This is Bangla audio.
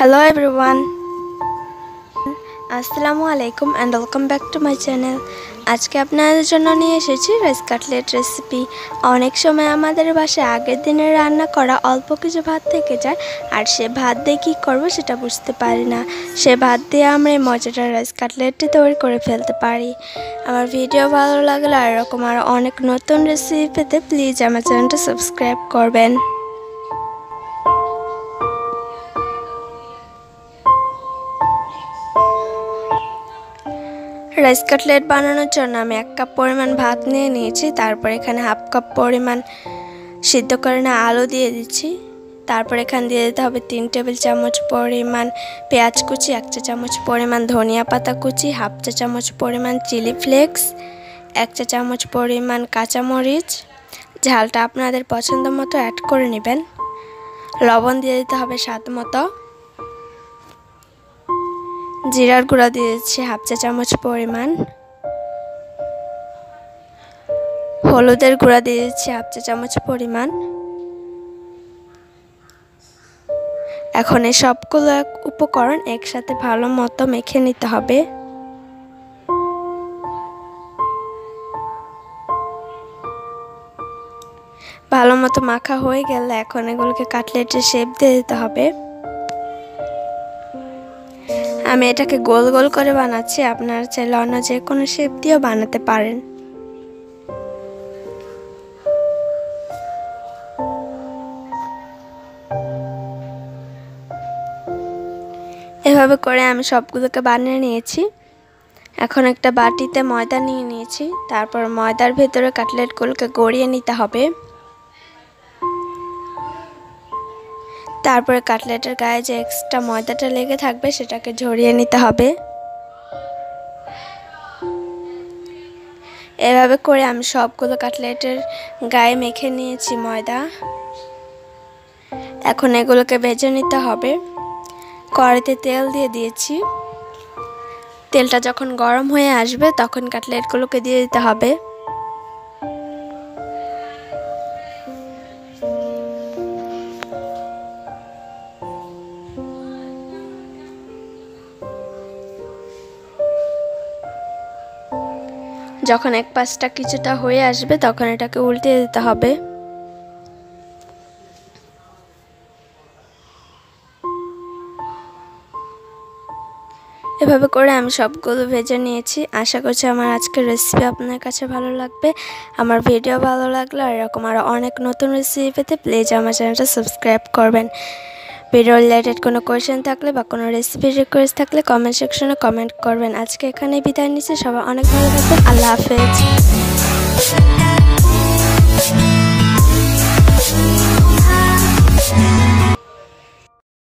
Hello everyone, আসসালামু আলাইকুম and welcome back to my channel. আজকে আপনাদের জন্য নিয়ে এসেছি রাইস কাটলেট রেসিপি। অনেক সময় আমাদের বাসায় আগের দিনের রান্না করা অল্প কিছু ভাত থেকে যায়, আর সে ভাত দিয়ে কী করবো সেটা বুঝতে পারি না। সে ভাত দিয়ে আমরা এই মজাদার রাইস কাটলেটটি তৈরি করে ফেলতে পারি। আমার ভিডিও ভালো লাগলে আর এরকম আরও অনেক নতুন রেসিপি পেতে প্লিজ আমার চ্যানেলটা সাবস্ক্রাইব করবেন। রাইস কাটলেট বানানোর জন্য আমি 1 কাপ পরিমাণ ভাত নিয়ে নিয়েছি। তারপর এখানে হাফ কাপ পরিমাণ সিদ্ধ করে না আলু দিয়ে দিচ্ছি। তারপর এখানে দিয়ে দিতে হবে 3 টেবিল চামচ পরিমাণ পেঁয়াজ কুচি, 1 চা চামচ পরিমাণ ধনিয়া পাতা কুচি, হাফ চা চামচ পরিমাণ চিলি ফ্লেক্স, 1 চা চামচ পরিমাণ কাঁচামরিচ। ঝালটা আপনাদের পছন্দ মতো অ্যাড করে নেবেন। লবণ দিয়ে দিতে হবে স্বাদ মতো। জিরার গুঁড়া দিয়ে দিচ্ছি হাফ চা চামচ পরিমাণ। হলুদের গুঁড়া দিয়ে দিচ্ছি হাফ চা চামচ পরিমাণ। এখন এই সবগুলো উপকরণ একসাথে ভালো মতো মেখে নিতে হবে। ভালো মতো মাখা হয়ে গেলে এখন এগুলোকে কাটলেটের শেপ দিয়ে দিতে হবে। আমি এটাকে গোল গোল করে বানাচ্ছি, আপনারা চাইলে অন্য যে কোনো শেপ দিয়েও বানাতে পারেন। এভাবে করে আমি সবগুলোকে বানিয়ে নিয়েছি। এখন একটা বাটিতে ময়দা নিয়ে নিয়েছি। তারপর ময়দার ভেতরে কাটলেটগুলোকে গড়িয়ে নিতে হবে। তারপরে কাটলেটের গায়ে যে এক্সট্রা ময়দাটা লেগে থাকবে সেটাকে ঝরিয়ে নিতে হবে। এভাবে করে আমি সবগুলো কাটলেটের গায়ে মেখে নিয়েছি ময়দা। এখন এগুলোকে ভেজে নিতে হবে। কড়াইতে তেল দিয়ে দিয়েছি। তেলটা যখন গরম হয়ে আসবে তখন কাটলেটগুলোকে দিয়ে দিতে হবে। যখন এক পাশটা কিছুটা হয়ে আসবে তখন এটাকে উল্টে দিতে হবে। এভাবে করে আমি সবগুলো ভেজে নিয়েছি। আশা করছি আমার আজকের রেসিপি আপনার কাছে ভালো লাগবে। আমার ভিডিও ভালো লাগলে আর এরকম আরও অনেক নতুন রেসিপি পেতে প্লিজ আমার চ্যানেলটা সাবস্ক্রাইব করবেন। ভিডিও রিলেটেড কোনো কোয়েশ্চেন থাকলে বা কোনো রেসিপির রিকোয়েস্ট থাকলে কমেন্ট সেকশনে কমেন্ট করবেন। আজকে এখানে বিদায় নিচ্ছি। সবাই অনেক ভালো থাকবেন। আল্লাহ হাফেজ।